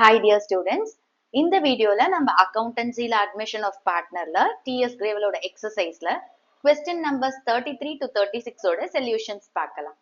Hi dear students, இந்த வீடியோல நம்ம accountancyல admission of partnerல TS Gravelோட exerciseல question numbers 33 to 36 ஓட solutions பார்க்கலாம்.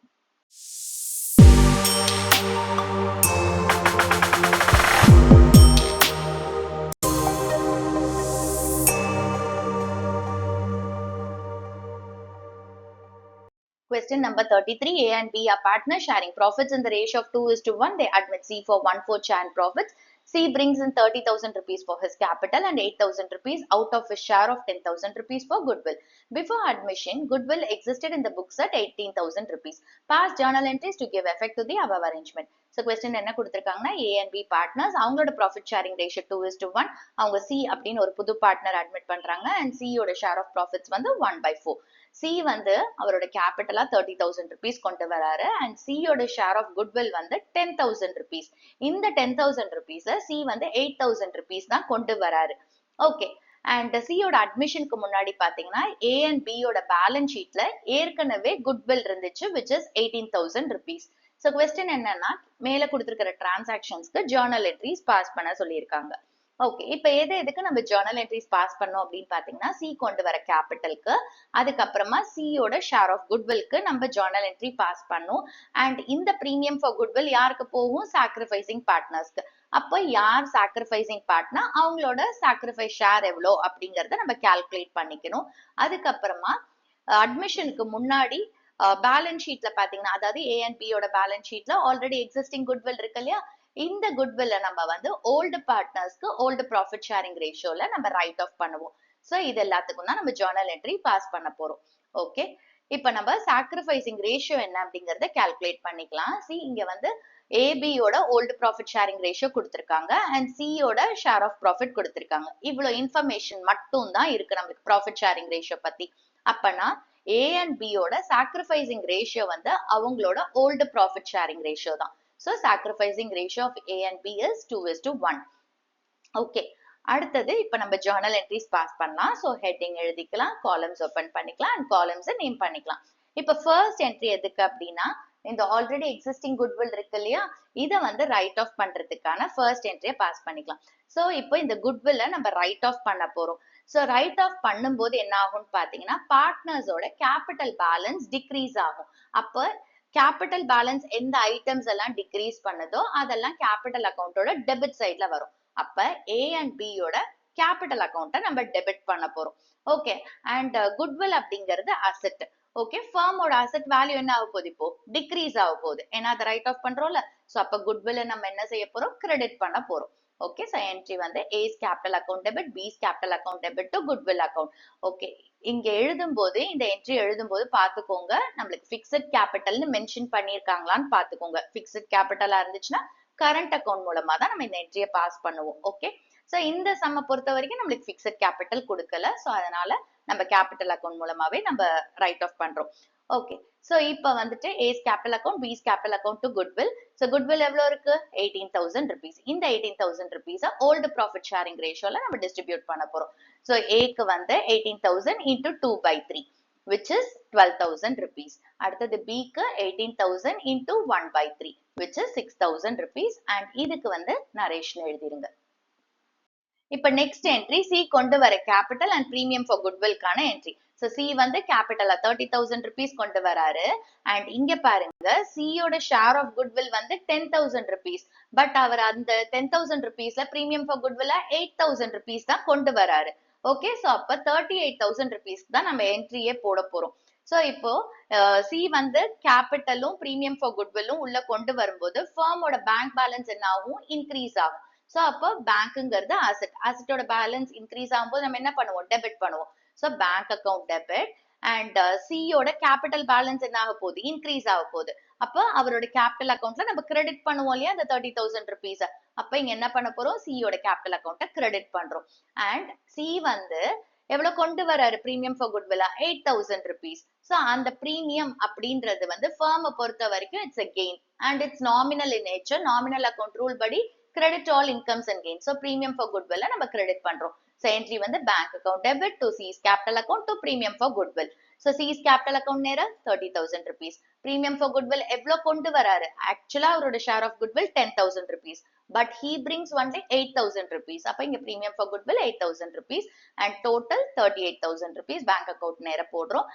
Question number 33, A and B are partners sharing profits in the ratio of 2:1. They admit C for 1/4 share in profits. C brings in 30,000 rupees for his capital and 8,000 rupees out of his share of 10,000 rupees for goodwill. Before admission, goodwill existed in the books at 18,000 rupees. Pass journal entries to give effect to the above arrangement. So question என்ன கொடுத்திருக்காங்கன்னா A and B partners அவங்களோட profit sharing ratio 2:1. அவங்க C அப்படின்னு ஒரு புது partner admit பண்றாங்க and C யோட share of profits வந்து 1/4. C வந்து அவரோட கேபிட்டலா 30,000 rupees கொண்டு வராரு and C யோட ஷேர் ஆஃப் குட்வில் வந்து 10,000 rupees. இந்த 10,000 rupees C வந்து 8,000 rupees தான் கொண்டு வராரு. ஓகே அண்ட் C யோட அட்மிஷனுக்கு முன்னாடி பாத்தீங்கன்னா A and B யோட பேலன்ஸ் ஷீட்ல ஏற்கனவே குட்வில் இருந்துச்சு which is 18,000 rupees. So question என்னன்னா மேல கொடுத்திருக்கிற டிரான்சாக்ஷன்ஸ்க்கு ஜேர்னல் என்ட்ரிஸ் பாஸ் பண்ண சொல்லியிருக்காங்க. ஓகே இப்ப எதுக்கு நம்ம ஜேர்னல் என்ட்ரிஸ் பாஸ் பண்ணோம் அப்படின்னு பாத்தீங்கன்னா C கொண்டு வர கேபிட்டலுக்கு அதுக்கப்புறமா C யோட ஷேர் ஆஃப் குட்வில்க்கு நம்ம ஜேர்னல் என்ட்ரி பாஸ் பண்ணோம் அண்ட் இந்த பிரீமியம் ஃபார் குட்வில் யாருக்கு போகும் சாக்ரிஃபைசிங் பார்ட்னர்ஸ்க்கு. அப்போ யார் சாக்ரிஃபைசிங் பார்ட்னர் அவங்களோட சாக்ரிஃபைஸ் ஷேர் எவ்வளோ அப்படிங்கறத நம்ம கால்குலேட் பண்ணிக்கணும். அதுக்கப்புறமா அட்மிஷனுக்கு முன்னாடி பேலன்ஸ் ஷீட்ல பாத்தீங்கன்னா அதாவது A and B யோட பேலன்ஸ் ஷீட்ல ஆல்ரெடி எக்ஸிஸ்டிங் குட்வில் இருக்கு இல்லையா இந்த குட்வில்ல நம்ம வந்து ஓல்டு பார்ட்னர்ஸ்க்கு ஓல்டு ப்ராஃபிட் ஷேரிங் ரேஷியோல நம்ம ரைட் ஆஃப் பண்ணுவோம். ஸோ இது எல்லாத்துக்கும் தான் நம்ம ஜேர்னல் என்ட்ரி பாஸ் பண்ண போறோம். ஓகே இப்ப நம்ம சாக்ரிஃபைசிங் ரேஷியோ என்ன அப்படிங்கறத கால்குலேட் பண்ணிக்கலாம். சி இங்க வந்து ஏபியோட ஓல்டு ப்ராஃபிட் ஷேரிங் ரேஷியோ கொடுத்திருக்காங்க அண்ட் சியோட ஷேர் ஆஃப் ப்ராஃபிட் கொடுத்திருக்காங்க. இவ்வளவு இன்ஃபர்மேஷன் மட்டும் தான் இருக்கு நம்மளுக்கு ப்ராஃபிட் ஷேரிங் ரேஷியோ பத்தி. அப்பனா A and B யோட சாக்ரிஃபைசிங் ரேஷியோ வந்து அவங்களோட ஓல்டு ப்ராஃபிட் ஷேரிங் ரேஷியோ தான். So sacrificing ratio of A and B is 2:1. Okay. அடுத்தது இப்ப நம்ம ஜேர்னல் என்ட்ரிஸ் பாஸ் பண்ணலாம். ஸோ ஹெட்டிங் எழுதிக்கலாம், காலம்ஸ் ஓபன் பண்ணிக்கலாம் அண்ட் காலம்ஸ் நேம் பண்ணிக்கலாம். இப்ப ஃபர்ஸ்ட் என்ட்ரி எதுக்கு அப்படின்னா இந்த ஆல்ரெடி எக்ஸிஸ்டிங் குட்வில் இருக்கு இல்லையா இதை வந்து ரைட் ஆஃப் பண்றதுக்கான ஃபர்ஸ்ட் என்ட்ரியை பாஸ் பண்ணிக்கலாம். ஸோ இப்போ இந்த குட்வில்ல நம்ம ரைட் ஆஃப் பண்ண போறோம். ஸோ ரைட் ஆஃப் பண்ணும்போது என்ன ஆகும்னு பாத்தீங்கன்னா பார்ட்னர்ஸோட கேபிட்டல் பேலன்ஸ் டிக்ரீஸ் ஆகும். அப்போ கேபிட்டல் பேலன்ஸ் எந்த ஐட்டம்ஸ் எல்லாம் டிக்ரீஸ் பண்ணுதோ அதெல்லாம் கேபிட்டல் அக்கௌண்டோட டெபிட் சைட்ல வரும். அப்ப A and B யோட கேபிட்டல் அக்கௌண்ட்டை நம்ம டெபிட் பண்ண போறோம். ஓகே அண்ட் குட்வில் அப்படிங்கிறது அசெட். ஓகே ஃபர்மோட அசெட் வேல்யூ என்ன ஆக போகுது இப்போ டிக்ரீஸ் ஆக போகுது ஏன்னா அதை ரைட் ஆஃப் பண்றோம்ல. ஸோ அப்ப குட்வில் நம்ம என்ன செய்ய போறோம் கிரெடிட் பண்ண போறோம். ஓகே ஸோ என்ட்ரி வந்து A's capital account debit B's capital account debit to goodwill account. Okay இங்க எழுதும் போது இந்த என்ட்ரி எழுதும் போது பாத்துக்கோங்க நம்மளுக்கு பிக்ஸட் கேபிட்டல்னு மென்ஷன் பண்ணிருக்காங்களான்னு பாத்துக்கோங்க. பிக்ஸட் கேபிட்டலா இருந்துச்சுன்னா கரண்ட் அக்கௌண்ட் மூலமா தான் நம்ம இந்த என்ட்ரியை பாஸ் பண்ணுவோம். ஓகே சோ இந்த சம்ம பொறுத்த வரைக்கும் நம்மளுக்கு பிக்ஸட் கேபிட்டல் கொடுக்கல. சோ அதனால நம்ம கேபிட்டல் அக்கௌண்ட் மூலமாவே நம்ம ரைட் ஆஃப் பண்றோம். ஓகே சோ இப்ப வந்துட்டு A's capital account B's capital account to goodwill. So goodwill எவ்வளவு இருக்கு 18,000 rupees. இந்த 18,000 rupees ஓல்டு ப்ராஃபிட் ஷேரிங் ரேஷியோல நம்ம டிஸ்ட்ரிபியூட் பண்ண போறோம். சோ Aக்கு வந்து 18,000 into 2/3 which is 12,000 rupees. அடுத்தது Bக்கு 18,000 into 1/3 which is 6,000 rupees and இதுக்கு வந்து நரேஷன் எழுதிருங்க. இப்ப நெக்ஸ்ட் என்ட்ரி C கொண்டு வர கேபிட்டல் அண்ட் பிரீமியம் ஃபார் குட்வில்கான என்ட்ரி. சோ C வந்து கேபிட்டலா 30,000 rupees கொண்டு வராரு அண்ட் இங்க பாருங்க C யோட ஷேர் ஆஃப் குட்வில் வந்து 10,000 rupees. பட் அவர் அந்த 10,000 rupeesல பிரீமியம் ஃபார் குட்வில்ல 8,000 rupees தான் கொண்டு வராரு. ஓகே சோ அப்ப 38,000 rupees தான் நம்ம என்ட்ரியே போட போறோம். சோ இப்போ C வந்து கேபிட்டலும் பிரீமியம் ஃபார் குட்வில்லும் உள்ள கொண்டு வரும்போது ஃபர்மோட பேங்க் பேலன்ஸ் என்ன ஆகும் இன்க்ரீஸ் ஆகும். சோ அப்போ பேங்க்ங்கிறது அசெட்டோட பேலன்ஸ் இன்க்ரீஸ் ஆகும்போது நம்ம என்ன பண்ணுவோம் டெபிட் பண்ணுவோம். So bank account debit and C யோட கேபிட்டல் பேலன்ஸ் என்ன ஆக போகுது இன்க்ரீஸ் ஆக போகுது. அப்ப அவரோட கேபிட்டல் அக்கௌண்ட்ல நம்ம கிரெடிட் பண்ணுவோம் இல்லையா அந்த 30,000 rupees. அப்ப இங்க என்ன பண்ண போறோம் C யோட கேபிட்டல் அக்கௌண்ட்டை கிரெடிட் பண்றோம் அண்ட் C வந்து எவ்வளவு கொண்டு வராரு பிரீமியம் ஃபார் குட்வில்லா 8,000 rupees. சோ அந்த பிரீமியம் அப்படின்றது வந்து ஃபர்மை பொறுத்த வரைக்கும் it's a gain and it's nominal in nature. Nominal account rule படி credit all incomes and gains. So premium for goodwill நம்ம credit பண்றோம். So entry வந்து bank account debit to C's capital account to premium for goodwill. So C's capital account நேர 30,000 rupees. Premium for goodwill எவ்வளவு கொண்டு வராரு? Actually அவரோட share of goodwill 10,000 rupees. but he brings only 8,000 rupees. அப்ப இங்க premium for goodwill 8,000 rupees and total 38,000 rupees bank account நேர போடுறோம்.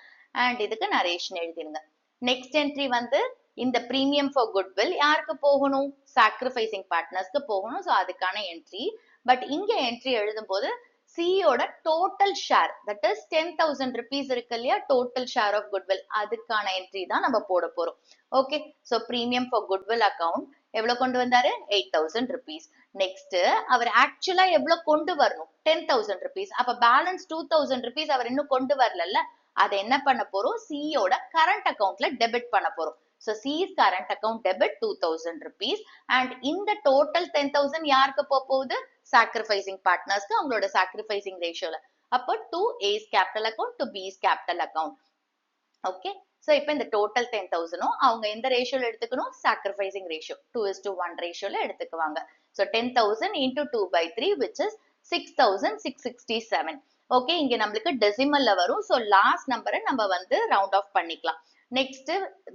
and இதுக்கு narration எழுதிருங்க. next entry வந்து இந்த premium for goodwill யாருக்கு போகணும்? sacrificing partners க்கு போகணும். so அதுக்கான entry. but இங்க entry எழுதும்போது C யோட total share, that is 10,000 rupees இருக்கு இல்லையா, total share of goodwill, அதுக்கான entry தான் நம்ம போட போறோம். okay, so premium for goodwill account எவ்வளவு கொண்டு வந்தாரு? 8,000 rupees. next அவர் actually எவ்வளவு கொண்டு வரணும்? 10,000 rupees. அப்ப balance 2,000 rupees அவர் இன்னும் கொண்டு வரல. அதை என்ன பண்ண போறோம்? C யோட current accountல debit பண்ண போறோம். so C's current account debit 2,000 rupees and இந்த total 10,000 யாருக்கு போகுது? sacrificing partners க்கு அவங்களோட sacrificing ratioல. அப்போ to A's capital account to B's capital account. okay, so இப்போ இந்த total 10,000 அவங்க எந்த ரேஷியோல எடுத்துக்கணும்? sacrificing ratio 2:1 ரேஷியோல எடுத்துக்குவாங்க. so 10,000 into 2 by 3 which is 6,667. okay, இங்க நம்மளுக்கு decimalல வரும். so last number நம்ம வந்து round off பண்ணிக்கலாம். next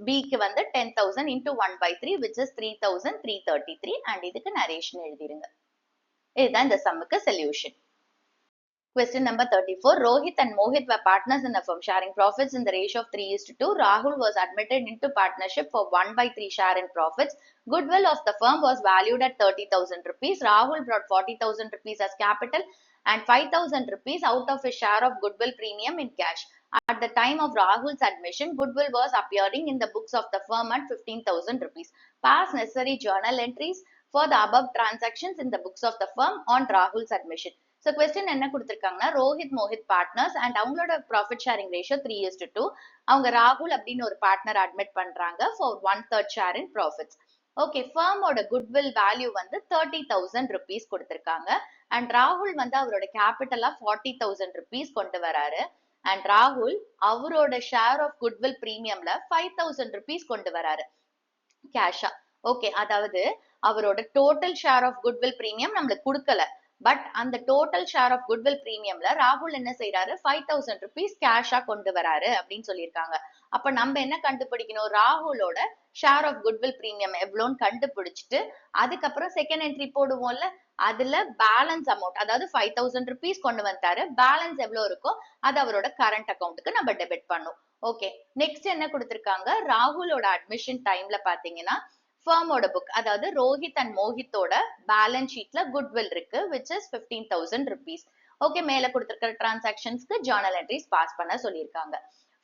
B க்கு வந்து 10,000 into 1 by 3 which is 3,333 and இதுக்கு narration எழுதிருங்க. இதுதான் இந்த சம்முக்கு solution. Question number 34. Rohit and Mohit were partners in a firm sharing profits in the ratio of 3:2. Rahul was admitted into partnership for 1 by 3 share in profits. Goodwill of the firm was valued at 30,000 rupees. Rahul brought 40,000 rupees as capital and 5,000 rupees out of his share of goodwill premium in cash. At the time of Rahul's admission, goodwill was appearing in the books of the firm at 15,000 rupees. Pass necessary journal entries for the above transactions in the books of the firm on Rahul's admission. So question என்ன கொடுத்திருக்காங்கன்னா, Rohit Mohit partners and அவங்களோட profit sharing ratio 3:2. அவங்க ராகுல் அப்படின்னு ஒரு partner admit பண்றாங்க for 1/3 share in profits. Okay, ஃபர்மோட goodwill value வந்து 30,000 rupees கொடுத்திருக்காங்க அண்ட் ராகுல் வந்து அவரோட கேபிட்டலா 40,000 rupees கொண்டு வராரு அண்ட் ராகுல் அவரோட ஷேர் ஆஃப் குட்வில் பிரீமியம்ல 5,000 rupees கொண்டு வராரு கேஷா. ஓகே, அதாவது அவரோட total share of goodwill premium நம்மளுக்கு கொடுக்கல, பட் அந்த டோட்டல் ஷேர் ஆஃப் குட்வில் பிரீமியம்ல ராகுல் என்ன செய்யறாரு? 5,000 rupees கேஷா கொண்டு வராரு அப்படின்னு சொல்லியிருக்காங்க. அப்ப நம்ம என்ன கண்டுபிடிக்கணும்? ராகுலோட ஷேர் ஆஃப் குட்வில் பிரீமியம் எவ்வளோன்னு கண்டுபிடிச்சிட்டு அதுக்கப்புறம் செகண்ட் என்ட்ரி போடுவோம்ல, அதுல பேலன்ஸ் அமௌண்ட், அதாவது 5,000 rupees கொண்டு வந்தாரு, பேலன்ஸ் எவ்வளவு இருக்கோ அது அவரோட கரண்ட் அக்கௌண்ட்டுக்கு நம்ம டெபிட் பண்ணும். ஓகே, நெக்ஸ்ட் என்ன கொடுத்திருக்காங்க? ராகுலோட அட்மிஷன் டைம்ல பாத்தீங்கன்னா ஃபர்மோட புக், அதாவது ரோஹித் அண்ட் மோஹித்தோட பேலன்ஸ் ஷீட்ல குட்வில் இருக்கு which is 15,000 rupees. ஓகே, மேல கொடுத்திருக்கிற டிரான்சாக்ஷன்ஸ்க்கு ஜர்னல் என்ட்ரிஸ் பாஸ் பண்ண சொல்லியிருக்காங்க.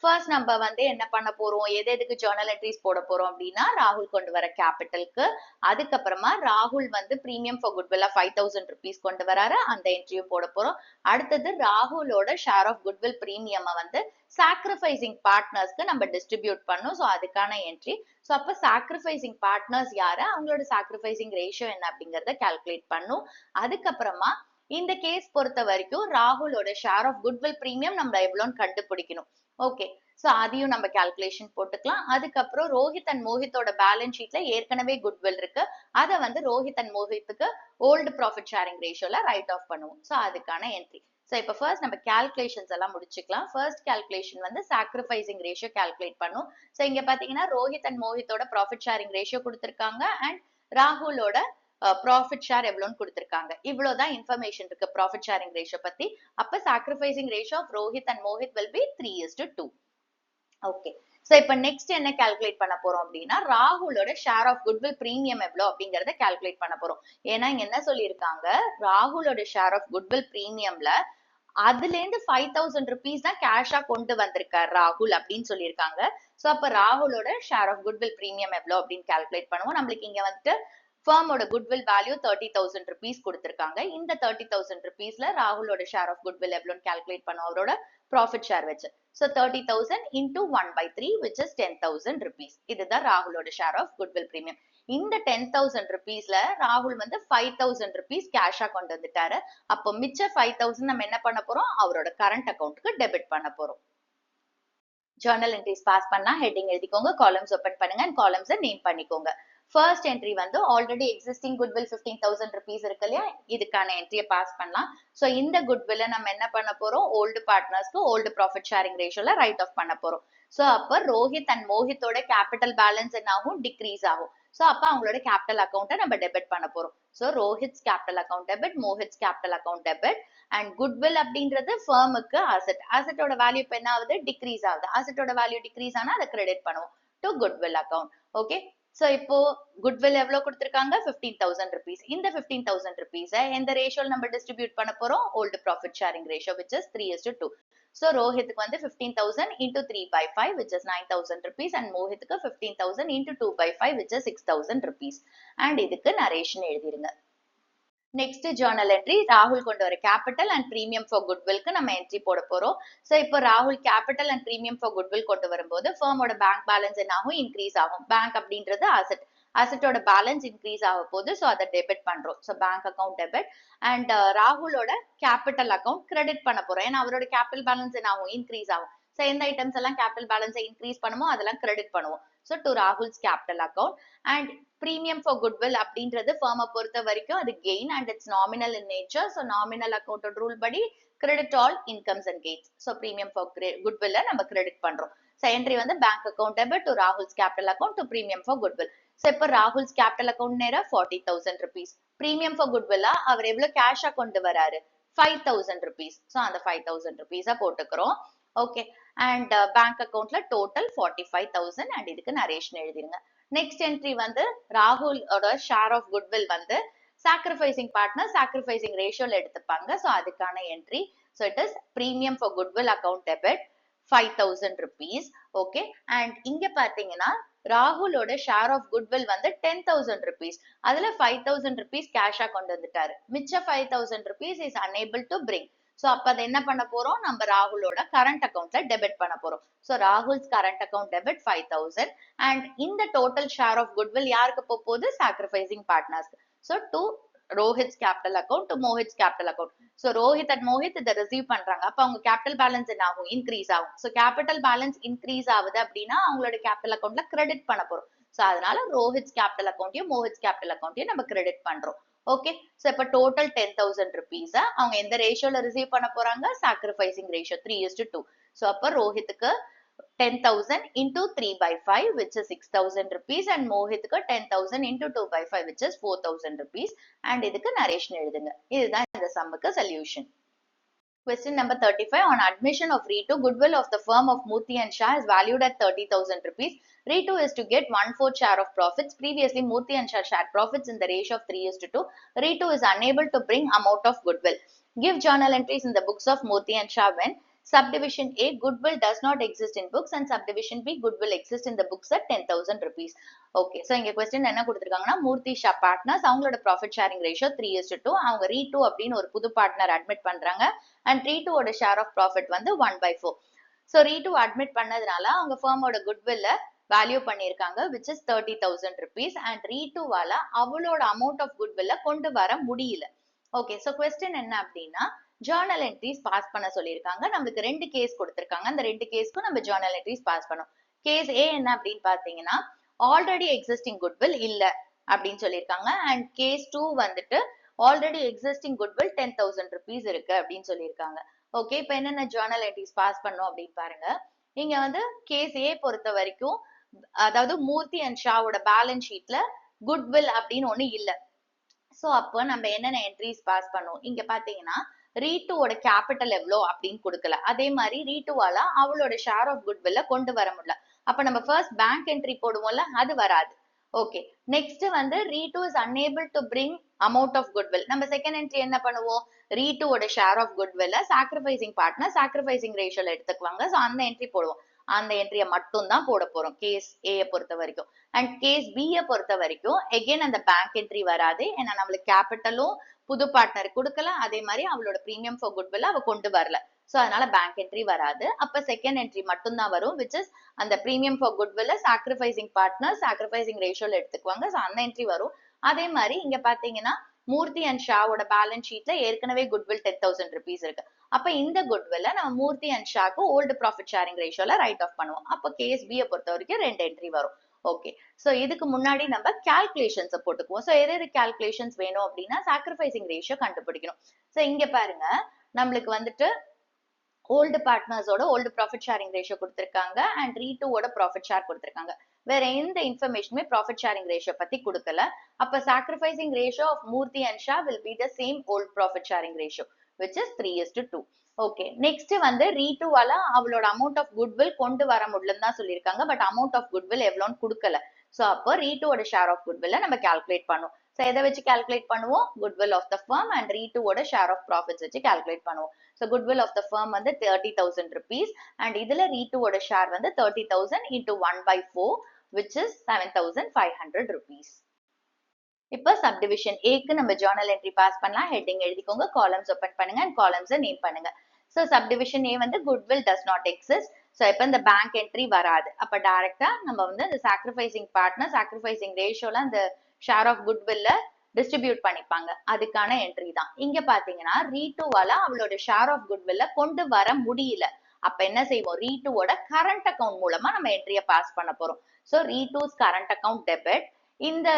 ஃபர்ஸ்ட் நம்ம வந்து என்ன பண்ண போறோம்? எதுக்கு ஜர்னல் என்ட்ரிஸ் போட போறோம் அப்படின்னா, ராகுல் கொண்டு வர கேபிட்டலுக்கு, அதுக்கப்புறமா ராகுல் வந்து பிரீமியம் ஃபார் குட்வில்லா 5,000 rupees கொண்டு வராரு, அந்த என்ட்ரியும் போட போறோம். அடுத்தது ராகுலோட ஷேர் ஆஃப் குட்வில் பிரீமியம் வந்து சாக்ரிஃபைசிங் பார்ட்னர்ஸ்க்கு நம்ம டிஸ்ட்ரிபியூட் பண்ணும். ஸோ அதுக்கான என்ட்ரி. ஸோ அப்போ சாக்ரிஃபைசிங் பார்ட்னர்ஸ் யாரு, அவங்களோட சாக்ரிஃபைசிங் ரேஷியோ என்ன அப்படிங்கறத கால்குலேட் பண்ணும். அதுக்கப்புறமா இந்த கேஸ் பொறுத்த வரைக்கும் ராகுலோட ஷேர் ஆஃப் குட்வில் பிரீமியம் நம்ம எவ்வளோன்னு கண்டுபிடிக்கணும். ஓகே, சோ அதையும் நம்ம கால்குலேஷன் போட்டுக்கலாம். அதுக்கப்புறம் ரோஹித் அண்ட் மோஹித்தோட பேலன்ஸ் ஷீட்ல ஏற்கனவே குட்வில் இருக்கு, அதை வந்து ரோஹித் அண்ட் மோஹித்துக்கு ஓல்டு ப்ராஃபிட் ஷேரிங் ரேஷியோல ரைட் ஆஃப் பண்ணுவோம். சோ அதுக்கான என்ட்ரி. சோ இப்போ ஃபர்ஸ்ட் நம்ம கால்குலேஷன்ஸ் எல்லாம் முடிச்சுக்கலாம். ஃபர்ஸ்ட் கால்குலேஷன் வந்து சாக்ரிஃபைசிங் ரேஷியோ கால்குலேட் பண்ணும். சோ இங்க பாத்தீங்கன்னா ரோஹித் அண்ட் மோஹித்தோட ப்ராஃபிட் ஷேரிங் ரேஷியோ கொடுத்திருக்காங்க அண்ட் ராகுலோட ப்ராஃபிட் ஷேர் எவ்வளோன்னு கொடுத்திருக்காங்க. இவ்வளவுதான் இன்ஃபர்மேஷன் இருக்கு ப்ராஃபிட் ஷேரிங் ரேஷியோ பத்தி. அப்ப sacrificing ratio of Rohit and Mohit will be 3:2. Okay, so இப்போ நெக்ஸ்ட் என்ன கால்குலேட் பண்ண போறோம் அப்படின்னா, ராகுலோட ஷேர் ஆஃப் குட்வில் பிரீமியம் எவ்வளோ அப்படிங்கறத கால்குலேட் பண்ண போறோம். ஏன்னா இங்க என்ன சொல்லியிருக்காங்க, ராகுலோட ஷேர் ஆஃப் குட்வில் பிரீமியம்ல அதுல இருந்து 5,000 rupees தான் கேஷா கொண்டு வந்திருக்காரு ராகுல் அப்படின்னு சொல்லியிருக்காங்க. சோ அப்ப ராகுலோட ஷேர் ஆஃப் குட்வில் பிரீமியம் எவ்வளோ அப்படின்னு கால்குலேட் பண்ணுவோம். நம்மளுக்கு இங்க வந்துட்டு ஃபர்மோட குட்வில் வேல்யூ 30,000 rupees கொடுத்திருக்காங்க. இந்த 30,000 rupeesல ராகுலோட ஷேர் ஆஃப் குட்வில் எவ்வளோன்னு கால்குலேட் பண்ணுவோம் அவரோட ப்ராஃபிட் ஷேர் வச்சு. So 30,000 into 1/3 which is 10,000 rupees. இதுதான் ராகுலோட ஷேர் ஆஃப் குட்வில் பிரீமியம். இந்த 10,000 rupeesல ராகுல் வந்து 5,000 rupees கேஷா கொண்டு வந்துட்டாரு. அப்போ மிச்ச 5,000 நம்ம என்ன பண்ண போறோம்? அவரோட கரண்ட் அக்கௌண்ட்டுக்கு டெபிட் பண்ண போறோம். ஜர்னல் என்ட்ரிஸ் பாஸ் பண்ணா ஹெட்டிங் எழுதிக்கோங்க, காலம்ஸ் ஓபன் பண்ணுங்க அண்ட் காலம்ஸை நேம் பண்ணிக்கோங்க. ஃபர்ஸ்ட் என்ட்ரி வந்து ஆல்ரெடி எக்ஸிஸ்டிங் குட்வில் 15,000 rupees இருக்கு இல்லையா, இதுக்கான என்ட்ரியை பாஸ் பண்ணலாம். ஸோ இந்த குட்வில்ல நம்ம என்ன பண்ண போறோம்? ஓல்டு பார்ட்னர்ஸ்க்கு ஓல்டு ப்ராஃபிட் ஷேரிங் ரேஷியோல ரைட் ஆஃப் பண்ண போறோம். ஸோ அப்போ ரோஹித் அண்ட் மோஹித்தோட கேபிட்டல் பேலன்ஸ் என்ன ஆகும்? டிக்ரீஸ் ஆகும். ஸோ அப்போ அவங்களோட கேபிட்டல் அக்கௌண்ட்டை நம்ம டெபிட் பண்ண போறோம். So Rohit's capital account debit, Mohit's capital account debit. And goodwill அப்படின்றது ஃபர்முக்கு அசெட். அசெட்டோட வேல்யூ இப்போ என்ன ஆகுது? டிக்ரீஸ் ஆகுது. அசெட்டோட வேல்யூ டிக்ரீஸ் ஆனா அதை கிரெடிட் பண்ணுவோம் to goodwill account. Okay, so இப்போ குட்வில் எவ்வளவு கொடுத்துருக்காங்க? 15,000 rupees. இந்த 15,000 rupees எந்த ரேஷியோல நம்ம டிஸ்ட்ரிபியூட் பண்ண போறோம்? Old profit sharing ratio which is 3:2. So ரோஹித்துக்கு வந்து 15,000 into 3/5 which is 9,000 rupees and மோஹித்துக்கு 15,000 into 2/5 which is 6,000 rupees. And இதுக்கு நரேஷன் எழுதிருங்க. நெக்ஸ்ட் ஜர்னல் என்ட்ரி, ராகுல் கொண்டு வர கேபிட்டல் அண்ட் பிரீமியம் ஃபார் குட்வில்க்கு நம்ம என்ட்ரி போட போறோம். ஸோ இப்போ ராகுல் capital and premium for goodwill கொண்டு வரும்போது ஃபர்மோட பேங்க் பேலன்ஸ் என்ன ஆகும்? இன்க்ரீஸ் ஆகும். பேங்க் அப்படின்றது அசெட். அசெட்டோட பேலன்ஸ் இன்க்ரீஸ் ஆக போது, ஸோ அதை டெபிட் பண்றோம். So bank account debit. And ராகுலோட கேபிட்டல் அக்கௌண்ட் கிரெடிட் பண்ண போறோம். ஏன்னா அவரோட கேபிட்டல் பேலன்ஸ் என்ன ஆகும்? இன்க்ரீஸ் ஆகும். ஸோ எந்த ஐட்டம்ஸ் எல்லாம் கேபிட்டல் பேலன்ஸை இன்க்ரீஸ் பண்ணுமோ அதெல்லாம் கிரெடிட் பண்ணுவோம். So to Rahul's capital account. And premium for goodwill அப்படின்றது ஃபர்மை பொறுத்த வரைக்கும் அது gain and it's nominal in nature. So nominal account rule படி credit all incomes and gains. So premium for goodwill நம்ம கிரெடிட் பண்றோம். ஸோ என்ட்ரி வந்து bank account debit to Rahul's capital account to premium for goodwill. So இப்போ Rahul's capital account நேரா 40,000 rupees. Premium for குட்வில்லா அவர் எவ்வளவு கேஷா கொண்டு வராரு? 5,000 rupees. ஸோ அந்த 5,000 rupees போட்டுக்கிறோம். ஓகே, அண்ட் பேங்க் அக்கௌண்ட்ல டோட்டல் 45,000 அண்ட் இதுக்கு நரேஷன் எழுதிருங்க. நெக்ஸ்ட் என்ட்ரி வந்து ராகுலோட ஷேர் ஆஃப் குட்வில் வந்து சாக்ரிஃபைசிங் பார்ட்னர் சாக்ரிஃபைசிங் ரேஷியோல எடுத்துப்பாங்க. ஸோ அதுக்கான entry. So it is premium for goodwill account debit 5,000 rupees. Okay, and இங்க பாத்தீங்கன்னா ராகுலோட ஷேர் ஆஃப் குட்வில் வந்து 10,000 rupees. அதுல 5,000 rupees கேஷா கொண்டு வந்துட்டாரு. மிச்ச 5,000 rupees is unable to bring. So அப்ப அதை என்ன பண்ண போறோம்? நம்ம ராகுலோட கரண்ட் அக்கௌண்ட்ல டெபிட் பண்ண போறோம். So Rahul's current account debit 5,000 and இந்த டோட்டல் ஷேர் ஆஃப் குட்வில் யாருக்கு போகுது? Sacrificing partners. So to Rohit's capital account to Mohit's capital account. So Rohit and Mohit இதை ரிசீவ் பண்றாங்க. அப்ப அவங்க கேபிட்டல் பேலன்ஸ் என்ன ஆகும்? இன்க்ரீஸ் ஆகும். ஸோ கேபிட்டல் பேலன்ஸ் இன்க்ரீஸ் ஆகுது அப்படின்னா அவங்களோட கேபிட்டல் அக்கௌண்ட்ல கிரெடிட் பண்ண போறோம். ஸோ அதனால ரோஹித்ஸ் கேபிட்டல் அக்கௌண்ட்டையும் மோஹித்ஸ் கேபிட்டல் அக்கௌண்ட்டையும் நம்ம கிரெடிட் பண்றோம். ஓகே, ஸோ இப்போ டோட்டல் 10,000 rupees அவங்க எந்த ரேஷியோல ரிசீவ் பண்ண போறாங்க? Sacrificing ratio 3:2. ஸோ அப்போ ரோஹித்துக்கு 10,000 into 3/5 which is 6,000 rupees and மோஹித்துக்கு 10,000 into 2/5 which is 4,000 rupees and இதுக்கு நரேஷன் எழுதுங்க. இதுதான் இந்த சம்முக்கு solution. Question number 35. On admission of Ritu, goodwill of the firm of Murthy and Shah is valued at 30,000 rupees. Ritu is to get 1/4 share of profits. Previously, Murthy and Shah shared profits in the ratio of 3:2. Ritu is unable to bring amount of goodwill. Give journal entries in the books of Murthy and Shah when Subdivision A, goodwill does not exist in books and subdivision B, goodwill exists in the books at 10,000 rupees. Okay, so இங்க question என்ன கொடுத்திருக்காங்கன்னா மூர்த்தி Shah partners அவங்களோட profit sharing ratio 3:2. அவங்க ரீட்டு அப்படின்னு ஒரு புது partner admit பண்றாங்க and ரீட்டுவோட share of profit வந்து 1/4. So ரீட்டு admit பண்ணதுனால அவங்க ஃபர்மோட குட்வில்ல வேல்யூ பண்ணியிருக்காங்க which is 30,000 rupees அண்ட் ரீட்டுவால அவளோட அமௌண்ட் ஆஃப் குட்வில்ல கொண்டு வர முடியல. ஓகே, ஸோ கொஸ்டின் என்ன அப்படின்னா ஜேர்னல் என்ட்ரிஸ் பாஸ் பண்ண சொல்லியிருக்காங்க. நம்மளுக்கு 2 கேஸ் கொடுத்திருக்காங்க. அந்த 2 கேஸ்க்கும் நம்ம ஜேர்னல் என்ட்ரிஸ் பாஸ் பண்ணோம். கேஸ் ஏ என்ன அப்படின்னு பாத்தீங்கன்னா ஆல்ரெடி எக்ஸிஸ்டிங் குட்வில் இல்ல அப்படின்னு சொல்லியிருக்காங்க அண்ட் கேஸ் 2 வந்துட்டு ஆல்ரெடி எக்ஸிஸ்டிங் குட்வில் 10,000 rupees இருக்கு அப்படின்னு சொல்லியிருக்காங்க. ஓகே, இப்போ என்னென்ன ஜேர்னல் என்ட்ரிஸ் பாஸ் பண்ணோம் அப்படின்னு பாருங்க. இங்க வந்து கேஸ் ஏ பொறுத்த வரைக்கும் அதாவது மூர்த்தி அண்ட் ஷாவோட பேலன்ஸ் ஷீட்ல குட்வில் அப்படின்னு ஒண்ணு இல்ல. சோ அப்போ நம்ம என்னென்ன என்ட்ரிஸ் பாஸ் பண்ணோம்? இங்க பாத்தீங்கன்னா ரீட்டுவோட கேபிட்டல் எவ்வளோ அப்படின்னு கொடுக்கல. அதே மாதிரி ரீட்டுவால அவளோட ஷேர் ஆஃப் குட்வில்ல கொண்டு வர முடியல. அப்ப நம்ம ஃபர்ஸ்ட் பேங்க் என்ட்ரி போடுவோம்ல, அது வராது. ஓகே, நெக்ஸ்ட் வந்து Ritu is unable to bring amount of goodwill. நம்ம செகண்ட் என்ட்ரி என்ன பண்ணுவோம்? ரீட்டுவோட ஷேர் ஆஃப் குட்வில்ல சாக்ரிஃபைசிங் பார்ட்னர் சாக்ரிஃபைசிங் ரேஷியோல எடுத்துக்குவாங்க. ஸோ அந்த என்ட்ரி போடுவோம். அந்த என்ட்ரியை மட்டும் தான் போட போறோம் கேஸ் ஏ பொறுத்த வரைக்கும். அண்ட் கேஸ் பி பொறுத்த வரைக்கும் எகெயின் அந்த பேங்க் என்ட்ரி வராது. ஏன்னா நம்மளுக்கு கேபிட்டலும் புது பார்ட்னர் கொடுக்கல, அதே மாதிரி அவளோட பிரீமியம் ஃபார் குட்வில் அவ கொண்டு வரல. சோ அதனால பேங்க் என்ட்ரி வராது. அப்ப செகண்ட் என்ட்ரி மட்டும் தான் வரும் which is அந்த premium for goodwill sacrificing partner sacrificing ரேஷியோல எடுத்துக்குவாங்க. சோ அந்த என்ட்ரி வரும். அதே மாதிரி இங்க பாத்தீங்கன்னா மூர்த்தி அண்ட் ஷாவோட பேலன்ஸ் ஷீட்ல ஏற்கனவே குட்வில் 10,000 rupees இருக்கு. அப்ப இந்த குட்வில்ல நம்ம மூர்த்தி அண்ட் ஷாக்கு ஓல்டு ப்ராஃபிட் ஷேரிங் ரேஷியோல ரைட் ஆஃப் பண்ணுவோம். அப்ப கேஸ் பி பொறுத்த வரைக்கும் 2 என்ட்ரி வரும். ஓகே, சோ இதுக்கு முன்னாடி நம்ம கால்குலேஷன்ஸ் போட்டுக்குவோம். சோ எது கால்குலேஷன்ஸ் வேணும் அப்படின்னா சாக்ரிஃபைசிங் ரேஷியோ கண்டுபிடிக்கணும். சோ இங்க பாருங்க, நம்மளுக்கு வந்துட்டு ஓல்டு பார்ட்னர்ஸோட ஓல்டு ப்ராஃபிட் ஷேரிங் ரேஷியோ கொடுத்திருக்காங்க அண்ட் ரீ2ஓட ப்ராஃபிட் ஷேர் கொடுத்திருக்காங்க. வேற எந்த இன்ஃபர்மேஷனுமே ப்ராஃபிட் ஷேரிங் ரேஷியோ பத்தி கொடுக்கல. அப்ப sacrificing ratio of Murthy and Shah will be the same old profit sharing ratio which is 3:2. Okay, next வந்து ரீ2வால அவளோட அமௌண்ட் ஆஃப் குட்வில் கொண்டு வர முடியலன்னு தான் சொல்லியிருக்காங்க. பட் அமௌண்ட் ஆஃப் குட்வில் எவ்வளோன்னு கொடுக்கல. ஸோ அப்போ ரீ2ஓட ஷேர் ஆஃப் குட்வில்ல நம்ம கால்குலேட் பண்ணுவோம். ஸோ எதை வச்சு கால்குலேட் பண்ணுவோம்? Goodwill of the firm and ரீ2ஓட ஷேர் ஆஃப் ப்ராஃபிட்ஸ் வச்சு கால்குலேட் பண்ணுவோம். So goodwill of the firm வந்து 30,000 rupees அண்ட் இதுல ரீ2ஓட ஷேர் வந்து 30,000 into 1/4 which is 7,500 rupees. இப்போ சப்டிவிஷன் ஏக்கு நம்ம ஜர்னல் என்ட்ரி பாஸ் பண்ணலாம். ஹெட்டிங் எழுதிக்கோங்க, காலம்ஸ் ஓபன் பண்ணுங்க அண்ட் காலம்ஸை நேம் பண்ணுங்க. ஸோ சப்டிவிஷன் ஏ வந்து goodwill does not exist. So இப்போ இந்த பேங்க் என்ட்ரி வராது. அப்போ டைரக்டா நம்ம வந்து இந்த சாக்ரிஃபைசிங் பார்ட்னர் சாக்ரிஃபைசிங் ரேஷியோல அந்த ஷேர் ஆஃப் குட்வில்ல டிஸ்ட்ரிபியூட் பண்ணிப்பாங்க. அதுக்கான என்ட்ரி தான். இங்க பாத்தீங்கன்னா ரீ2வால அவளோட ஷேர் ஆஃப் குட்வில்ல கொண்டு வர முடியல. அப்ப என்ன செய்வோம்? ரீ2ஓட கரண்ட் அக்கௌண்ட் மூலமா நம்ம என்ட்ரியை பாஸ் பண்ண போறோம். ஸோ ரீ2's கரண்ட் அக்கௌண்ட் டெபிட். இந்த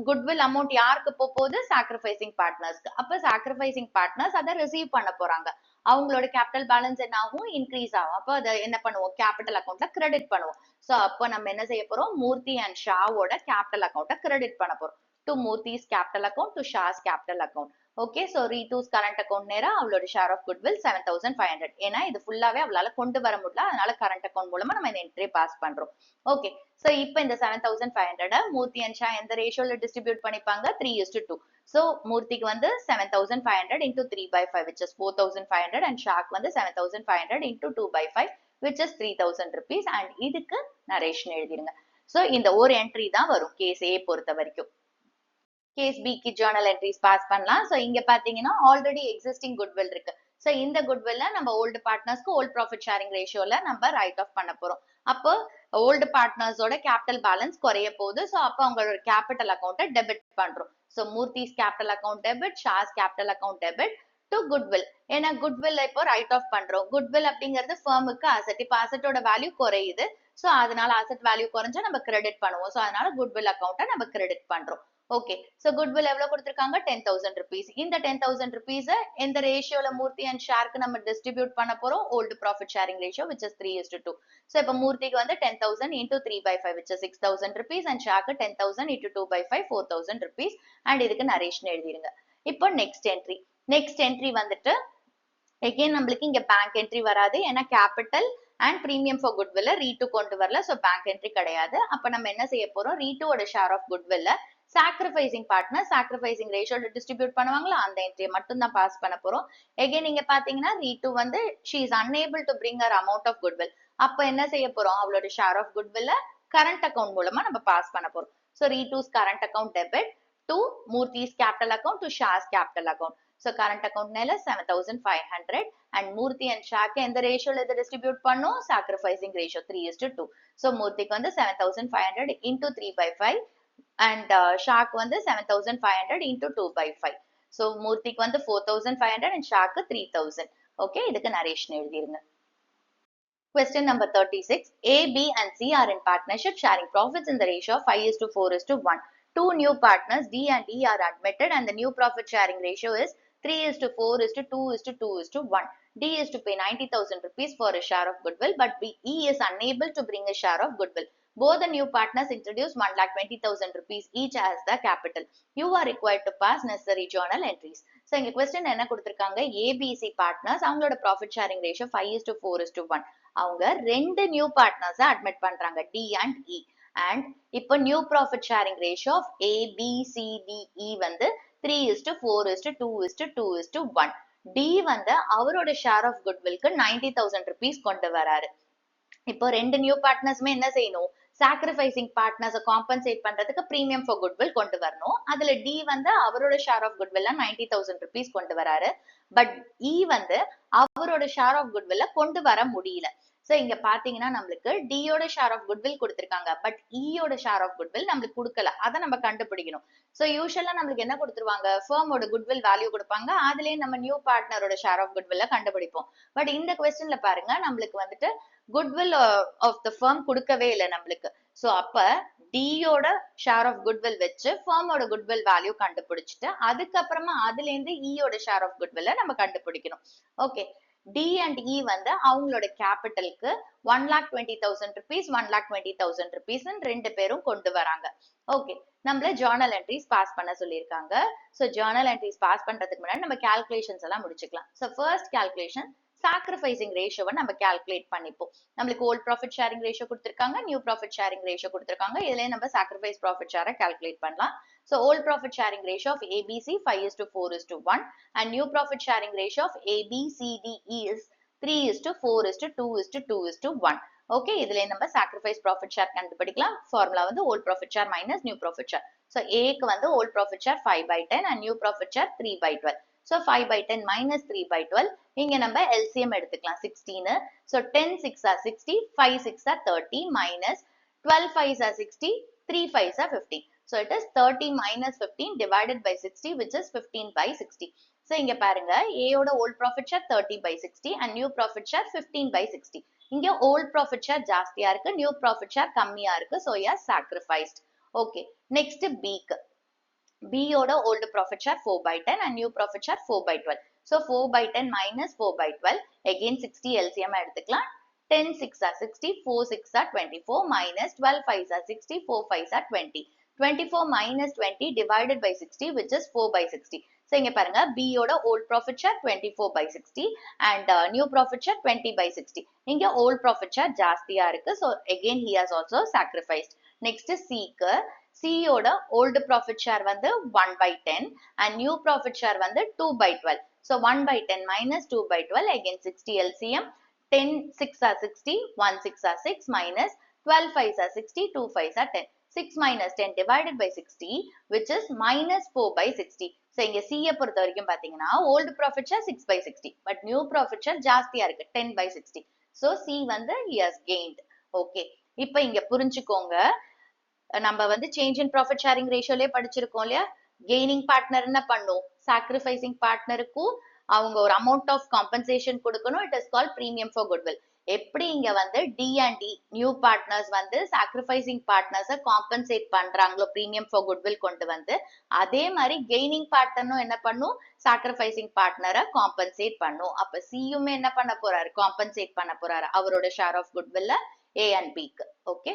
குட்வில் அமௌண்ட் யாருக்கு போகுது? சாக்ரிஃபைசிங் பார்ட்னர்ஸ்க்கு. அப்ப சாக்ரிஃபைசிங் பார்ட்னர்ஸ் அதை ரிசீவ் பண்ண போறாங்க. அவங்களோட கேபிட்டல் பேலன்ஸ் என்ன ஆகும்? இன்க்ரீஸ் ஆகும். அப்போ அதை என்ன பண்ணுவோம்? கேபிட்டல் அக்கௌண்ட்ல கிரெடிட் பண்ணுவோம். ஸோ அப்போ நம்ம என்ன செய்ய போறோம்? மூர்த்தி அண்ட் ஷாவோட கேபிட்டல் அக்கௌண்ட்டை கிரெடிட் பண்ண போறோம். to Murthy's capital account to Shah's capital account. Okay, so Ritu's current account நேரா அவளோட share of goodwill 7,500. ஏன்னா இது ஃபுல்லாவே அவளால கொண்டு வர முடியல. அதனால current account மூலமா நம்ம இந்த என்ட்ரி பாஸ் பண்றோம். ஓகே, so இப்போ இந்த 7,500 மூர்த்தி அண்ட் ஷா எந்த ரேஷியோல டிஸ்ட்ரிபியூட் பண்ணிப்பாங்க? 3:2. So மூர்த்திக்கு வந்து 7,500 into 3/5 which is 4,500 and shock வந்து 7,500 into 2/5 which is 3,000 rupees and இதுக்கு நரேஷன் எழுதிருங்க. So இந்த ஒரு என்ட்ரி தான் வரும் கேஸ் ஏ பொறுத்த வரைக்கும். கேஸ் பிக்கு ஜர்னல் என்ட்ரிஸ் பாஸ் பண்ணலாம். ஸோ இங்க பாத்தீங்கன்னா ஆல்ரெடி எக்ஸிஸ்டிங் குட்வில் இருக்கு. ஸோ இந்த குட்வில்ல நம்ம ஓல்டு பார்ட்னர்ஸ்க்கு ஓல்டு ப்ராஃபிட் ஷேரிங் ரேஷியோல நம்ம ரைட் ஆஃப் பண்ண போறோம். அப்போ ஓல்டு பார்ட்னர்ஸோட கேபிட்டல் பேலன்ஸ் குறைய போகுது. ஸோ அப்போ அவங்களோட கேபிட்டல் அக்கௌண்ட்டை டெபிட் பண்றோம். So Murthy's capital account debit, Shah's capital account debit to goodwill. ஏன்னா குட்வில் இப்போ ரைட் ஆஃப் பண்றோம். குட்வில் அப்படிங்கிறது ஃபர்முக்கு அசெட். இப்போ அசெட்டோட வேல்யூ குறையுது. ஸோ அதனால அசெட் வேல்யூ குறைஞ்சா நம்ம கிரெடிட் பண்ணுவோம். ஸோ அதனால குட்வில் அக்கௌண்ட்டை நம்ம கிரெடிட் பண்றோம். ஓகே, சோ குட்வில் எவ்வளவு கொடுத்திருக்காங்க? 10,000 rupees. இந்த 10,000 rupees எந்த ரேஷியோல மூர்த்தி அண்ட் ஷாருக்கு நம்ம டிஸ்ட்ரிபியூட் பண்ண போறோம்? Old profit sharing ratio which is 3:2. So இப்போ மூர்த்திக்கு வந்து 10,000 into 3/5 which is 6,000 rupees and shock 10,000 into 2/5 4,000 rupees and இதுக்கு நரேஷன் எழுதிருங்க. இப்போ நெக்ஸ்ட் என்ட்ரி வந்துட்டு எகைன் நம்மளுக்கு இங்க பேங்க் என்ட்ரி வராது. ஏன்னா கேபிட்டல் அண்ட் பிரீமியம் ஃபார் குட்வில்ல ரீ2 கொண்டு வரல. சோ பேங்க் என்ட்ரி கிடையாது. அப்ப நம்ம என்ன செய்ய போறோம்? ரீ2ஓட ஷேர் ஆஃப் குட்வில்ல சாக்ரிஃபைசிங் பார்ட்னர் சாக்ரிஃபைசிங் ரேஷியோல டிஸ்ட்ரிபியூட் பண்ணுவாங்களா அந்த என்ட்ரியை மட்டும் தான் பாஸ் பண்ண போறோம். எகைன் நீங்க பாத்தீங்கன்னா ரீ2 வந்து she is unable to bring her amount of goodwill. அப்ப என்ன செய்ய போறோம்? அவளோட ஷேர் ஆஃப் குட்வில்ல கரண்ட் அக்கௌண்ட் மூலமா நம்ம பாஸ் பண்ண போறோம். ஸோ ரீ2's current account debit to Murthy's capital account to Shah's capital account. So current account நேல 7,500 and Murthy and shock எந்த ரேஷியோல இதை டிஸ்ட்ரிபியூட் பண்ணும்? Sacrificing ratio 3:2. ஸோ மூர்த்திக்கு வந்து 7,500 into 3/5 and ஷாக்கு வந்து 7,500 into 2/5. So மூர்த்திக்கு வந்து 4,500 and ஷாக்கு 3,000. ஓகே, இதுக்கு narration எழுதிருங்க. Question number 36. A, B and C are in partnership sharing profits in the ratio of 5:4:1. Two new partners D and E are admitted and the new profit sharing ratio is 3:4:2:2:1. D is to pay 90,000 rupees for a share of goodwill but E is unable to bring a share of goodwill. Both the new partners introduce 1,20,000 rupees each as the capital. You are required to pass necessary journal entries. So இங்க question என்ன கொடுத்திருக்காங்க? ABC partners அவங்களோட profit sharing ratio 5:4:1. அவங்க ரெண்டு new partners admit பண்றாங்க D and E. And இப்போ new profit sharing ratio of ABCDE வந்து 3:4:2:2:1. D வந்து அவரோட ஷேர் ஆஃப் குட்வில்க்கு 90,000 rupees கொண்டு வராரு. இப்போ ரெண்டு நியூ பார்ட்னர்ஸ்மே என்ன செய்யணும்? சாக்ரிஃபைசிங் பார்ட்னர்ஸை காம்பன்சேட் பண்றதுக்கு பிரீமியம் ஃபார் குட்வில் கொண்டு வரணும். அதுல டி வந்து அவரோட ஷேர் ஆஃப் குட்வில்ல 90,000 rupees கொண்டு வராரு. பட் இ வந்து அவரோட ஷேர் ஆஃப் குட்வில்ல கொண்டு வர முடியல. சோ இங்க பாத்தீங்கன்னா நம்மளுக்கு டியோட ஷேர் ஆஃப் குட்வில் கொடுத்திருக்காங்க. பட் ஈயோட ஷேர் ஆஃப் குட்வில் நம்மளுக்கு கொடுக்கல. அதை நம்ம கண்டுபிடிக்கணும். சோ யூஸ்வலா நம்மளுக்கு என்ன கொடுத்துருவாங்க? ஃபர்மோட குட்வில் வேல்யூ கொடுப்பாங்க. அதுலயே நம்ம நியூ பார்ட்னரோட ஷேர் ஆஃப் குட்வில்ல கண்டுபிடிப்போம். பட் இந்த கொஸ்டின்ல பாருங்க நம்மளுக்கு வந்துட்டு குட்வில் ஆஃப் த ஃபர்ம் கொடுக்கவே இல்லை நம்மளுக்கு. சோ அப்ப டியோட ஷேர் ஆஃப் குட்வில் வச்சு ஃபர்மோட குட்வில் வேல்யூ கண்டுபிடிச்சிட்டு அதுக்கப்புறமா அதுல இருந்து ஈயோட ஷேர் ஆஃப் குட்வில்ல நம்ம கண்டுபிடிக்கணும். ஓகே, D and E வந்து அவங்களோட கேபிட்டலுக்கு 1,20,000 rupees 1,20,000 rupees ரெண்டு பேரும் கொண்டு வராங்க. ஓகே, நம்மள ஜர்னல் என்ட்ரிஸ் பாஸ் பண்ண சொல்லியிருக்காங்க. ஸோ ஜர்னல் என்ட்ரிஸ் பாஸ் பண்றதுக்கு முன்னாடி நம்ம கால்குலேஷன்ஸ் எல்லாம் முடிச்சுக்கலாம். ஸோ ஃபர்ஸ்ட் கால்குலேஷன் சாக்ரிஃபைசிங் ரேஷியோவை நம்ம கால்குலேட் பண்ணிப்போம். நம்மளுக்கு ஓல்ட் ப்ராஃபிட் ஷேரிங் ரேஷியோ கொடுத்துருக்காங்க, நியூ ப்ராஃபிட் ஷேரிங் ரேஷியோ கொடுத்துருக்காங்க. இதுலயே நம்ம சாக்ரிஃபைஸ் ப்ராஃபிட் ஷேரை கால்குலேட் பண்ணலாம். So old profit sharing ratio of ABC 5:4:1 and new profit sharing ratio of ABCDE is 3:4:2:2:1. Okay, இதுல நம்ம sacrifice profit share கண்டுபிடிக்கலாம். ஃபார்முலா வந்து old profit share minus new profit share. So A க்கு வந்து old profit share 5/10 and new profit share 3/12. So 5/10 minus 3/12. இங்க நம்ம LCM எடுத்துக்கலாம் 16. So 10 6 are 60, 5 6 are 30 minus 12 5 are 60, 3 5 are 50. So it is 30 minus 15 divided by 60, which is 15/60. So இங்க பாருங்க, A ஓட old profit share 30/60 and new profit share 15/60. இங்க old profit share ஜாஸ்தியா இருக்கு, new profit share கம்மியா இருக்கு. So yes, sacrificed. Okay, next B க்கு. B ஓட old profit share 4/10 and new profit share 4/12. So 4/10 minus 4/12, again 60 LCM எடுத்துக்கலாம். 10 6 are 60, 4 6 are 24 minus 12 5 are 60, 4 5 are 20. 24 minus 20 divided by 60, which is 4/60. So இங்க பாருங்க, B ஓட old profit share 24/60 and new profit share 20/60. இங்க old profit share ஜாஸ்தியா இருக்கு. So again he has also sacrificed. Next C க்கு, C ஓட old profit share வந்து 1/10 and new profit share வந்து 2/12. So 1/10 minus 2/12, again 60 LCM. 10 6 are 60, 1 6 are 6 minus 12 5 are 60, 2 5 are 10. 6 minus 10 divided by 60, which is minus 4/60. So இங்க C பொறுத்த வரைக்கும் பாத்தீங்கன்னா old profit share 6/60, but new profit share ஜாஸ்தியா இருக்கு 10/60. So C வந்து he has gained. Okay, இப்போ இங்க புரிஞ்சுக்கோங்க, நம்ம வந்து change in profit sharing ratioலயே படிச்சிருக்கோம் இல்லையா? Gaining partner என்ன பண்ணும்? Sacrificing partnerக்கும் அவங்க ஒரு amount of compensation கொடுக்கணும். It is called premium for goodwill. எப்படி இங்க வந்து D and D new partners வந்து சாக்ரிஃபைசிங் பார்ட்னர்ஸை காம்பன்சேட் பண்றாங்களோ பிரீமியம் ஃபார் குட்வில் கொண்டு வந்து, அதே மாதிரி கெய்னிங் பார்ட்னரும் என்ன பண்ணும்? சாக்ரிஃபைசிங் பார்ட்னரை காம்பன்சேட் பண்ணும். அப்ப சியுமே என்ன பண்ண போறாரு? காம்பன்சேட் பண்ண போறாரு அவரோட ஷேர் ஆஃப் குட்வில்ல A and B க்கு. ஓகே,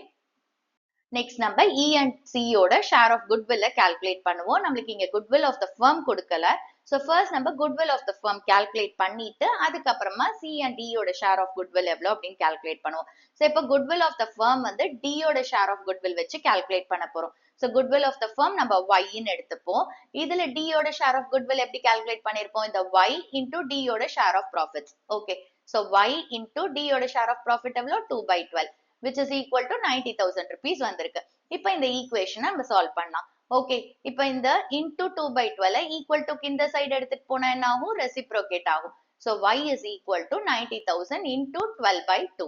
நெக்ஸ்ட் நம்ம E and C யோட ஷேர் ஆஃப் குட்வில்ல கால்குலேட் பண்ணுவோம். நம்மளுக்கு இங்க குட்வில் ஆஃப் த ஃபர்ம் கொடுக்கல. So first நம்ம goodwill of the firm calculate பண்ணிட்டு அதுக்கப்புறமா C and D யோட share of goodwill எவ்வளோ அப்படின்னு calculate பண்ணுவோம். So இப்போ goodwill of the firm வந்து D யோட share of goodwill வச்சு calculate பண்ண போறோம். So goodwill of the firm நம்ம Y ன்னு எடுத்துப்போம். இதுல D யோட share of goodwill எப்படி calculate பண்ணிருப்போம்? இந்த Y into D யோட share of profits. Okay, so Y into D யோட share of profit எவ்வளோ? 2/12, which is equal to 90,000 rupees வந்திருக்கு. இப்போ இந்த ஈக்குவேஷனை நம்ம சால்வ் பண்ணலாம். ஓகே, இப்போ இந்த into 2/12 equal to இந்த சைடு எடுத்துட்டு போனா என்ன ஆகும்? ரெசிப்ரோகேட் ஆகும். So y is equal to 90,000 into 12/2.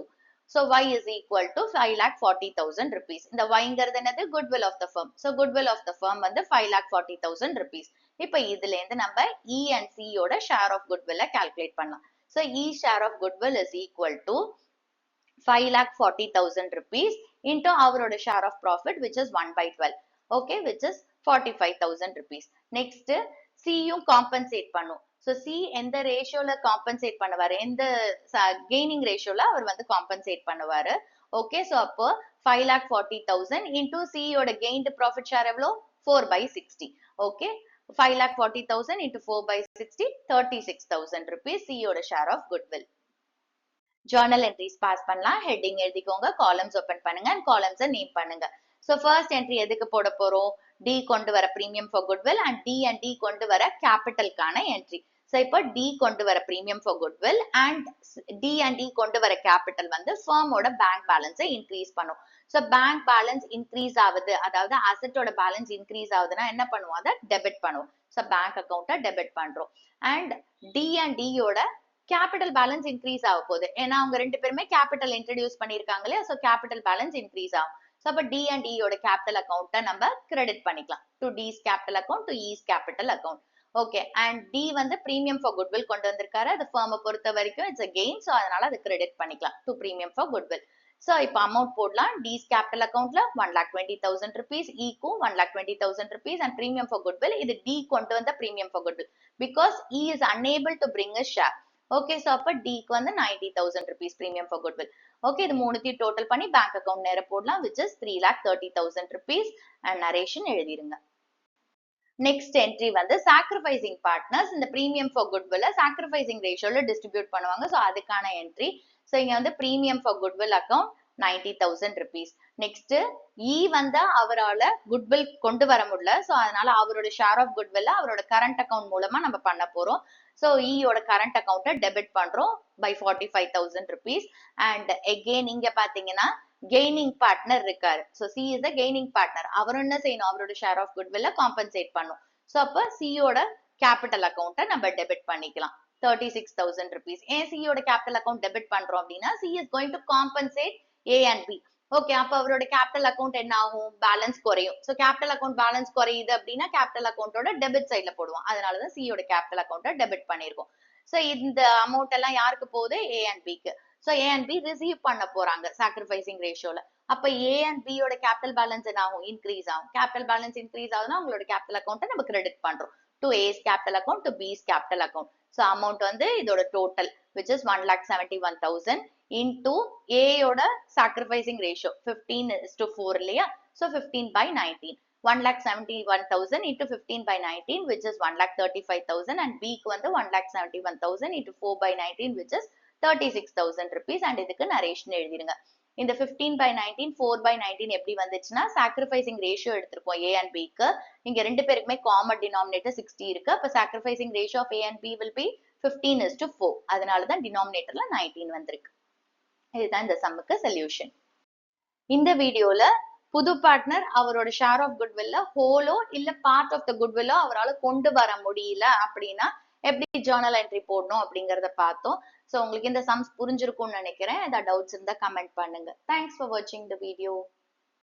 So y is equal to 5,40,000 rupees. இந்த yங்கிறது என்னது? goodwill of the firm. So goodwill of the firm வந்து 5,40,000 rupees. இப்போ இதுல இருந்து நம்ம E and C யோட share of goodwill calculate பண்ணலாம். So E share of goodwill is equal to 5,40,000 rupees into அவரோட share of profit, which is 1/12. Okay, which is 45,000 rupees. Next, C யும் compensate பண்ணும். So C எந்த ரேஷியோல compensate பண்ணுவாரு? எந்த gaining ரேஷியோல அவர் வந்து compensate பண்ணுவாரு? Okay, so அப்போ 5,40,000 into C யோட gained profit share எவ்வளோ? 4/60. Okay, 5,40,000 into 4/60, 36,000 rupees C யோட share of goodwill. Journal entries pass பண்ணலாம். heading எழுதிக்கோங்க, columns open பண்ணுங்க and columns name பண்ணுங்க. So first entry எதுக்கு போட போறோம்? D கொண்டு வர premium for goodwill and D and D கொண்டு வர capital கான entry. So இப்போ D கொண்டு வர premium for goodwill and D and D கொண்டு வர capital வந்து firm ஓட bank balance increase பண்ணும். So bank balance increase ஆகுது, அதாவது asset ஓட balance increase ஆகுதுன்னா என்ன பண்ணுவோம்? அதை debit பண்ணுவோம். So bank account debit பண்றோம். And D and D யோட capital balance increase ஆக போகுது. ஏன்னா அவங்க ரெண்டு பேருமே capital introduce பண்ணிருக்காங்க இல்லையா? So capital balance increase ஆகும். So அப்ப D and E யோட capital account நம்ம credit பண்ணிக்கலாம். To D's capital account to E's capital account. Okay, and D வந்து premium for goodwill கொண்டு வந்திருக்காரு. அது firm பொறுத்த வரைக்கும் it's a gain. So அதனால அது credit பண்ணிக்கலாம் to premium for goodwill. So இப்போ amount போடலாம். D's capital accountல 1,20,000 rupees, E க்கும் 1,20,000 rupees and premium for goodwill. இது D கொண்டு வந்த premium for goodwill because E is unable to bring a share. Okay, so அப்ப டிக்கு வந்து 90,000 rupees premium for goodwill. Okay, இது மூணுத்தையும் டோட்டல் பண்ணி பேங்க் அக்கவுண்ட் நேர போடலாம், which is 3,30,000 rupees and narration எழுதிருங்க. நெக்ஸ்ட் என்ட்ரி வந்து சாக்ரிஃபைசிங் பார்ட்னர்ஸ் இந்த பிரீமியம் ஃபார் குட்வில் சாக்ரிஃபைசிங் ரேஷியோல டிஸ்ட்ரிபியூட் பண்ணுவாங்க. ஸோ அதுக்கான என்ட்ரி. ஸோ இங்க வந்து premium for goodwill account 90,000 rupees. Next வந்து அவரால் குட்வில் கொண்டு வர முடியல. ஸோ அதனால அவரோட ஷேர் ஆஃப் குட்வில் அவரோட கரண்ட் அக்கௌண்ட் மூலமா நம்ம பண்ண போறோம். ஸோ யோட கரண்ட் அக்கௌண்ட்டை டெபிட் பண்றோம் பை 45,000 rupees. அண்ட் எகெயின் இங்க பாத்தீங்கன்னா கெய்னிங் பார்ட்னர் இருக்காரு. So C is the gaining partner. அவரும் என்ன செய்யணும், அவரோட ஷேர் ஆஃப் குட்வில்ல காம்பன்சேட் பண்ணும். ஸோ அப்ப சியோட கேபிட்டல் அக்கௌண்ட்டை நம்ம டெபிட் பண்ணிக்கலாம் 36,000 rupees. ஏன் சியோட கேபிட்டல் அக்கௌண்ட் டெபிட் பண்றோம் அப்படின்னா C is going to compensate A and B. Okay, அப்ப அவரோட கேபிட்டல் அக்கௌண்ட் என்ன ஆகும், பேலன்ஸ் குறையும். ஸோ கேபிட்டல் அக்கௌண்ட் பேலன்ஸ் குறையுது அப்படின்னா கேபிட்டல் அக்கௌண்டோட டெபிட் சைட்ல போடுவோம். அதனாலதான் சியோட கேபிட்டல் அக்கௌண்ட்டை டெபிட் பண்ணிருக்கோம். ஸோ இந்த அமௌண்ட் எல்லாம் யாருக்கு போகுது, ஏ அண்ட் பிக்கு. So A and B receive பண்ண போறாங்க சாக்ரிஃபைசிங் ரேஷியோல. அப்ப ஏ அண்ட் பியோட கேபிட்டல் பேலன்ஸ் என்ன ஆகும், இன்க்ரீஸ் ஆகும். கேபிட்டல் பேலன்ஸ் இன்க்ரீஸ் ஆகுதுன்னா உங்களோட கேபிட்டல் அக்கௌண்ட்டை நம்ம கிரெடிட் பண்றோம் to A's capital account to B's capital account. So amount வந்து இதோட total which is 1,71,000 into A யோட sacrificing ratio 15:4 இல்லையா. So 15 by 19. 1,71,000 into 15 by 19 which is 1,35,000 and B க்கு வந்து 1,71,000 into 4 by 19 which is 36,000 rupees and இதுக்கு narration எழுதிருங்க. இந்த 15 by 19 4 by 19 எப்படி வந்துச்சுன்னா சாக்ரிஃபைசிங் ரேஷியோ எடுத்திருக்கோம் A and B க்கு. இங்க ரெண்டு பேருக்குமே காமன் டினாமினேட்டர் 60 இருக்கு. அப்ப sacrificing ratio of A and B will be 15:4. அதனாலதான் டினாமினேட்டர்ல 19 வந்திருக்கு. இதுதான் இந்த சம்முக்கு சொல்யூஷன். இந்த வீடியோல புது பார்ட்னர் அவரோட ஷேர் ஆஃப் குட்வில்ல ஹோலோ இல்ல பார்ட் ஆஃப் த குட்வில்லோ அவரால் கொண்டு வர முடியல அப்படின்னா எப்படி ஜேர்னல் என்ட்ரி போடணும் அப்படிங்கறத பார்த்தோம். ஸோ உங்களுக்கு இந்த சம்ஸ் புரிஞ்சிருக்கும்னு நினைக்கிறேன். ஏதாவது டவுட்ஸ் இருந்தா கமெண்ட் பண்ணுங்க. தேங்க்ஸ் ஃபார் வாட்சிங் த வீடியோ.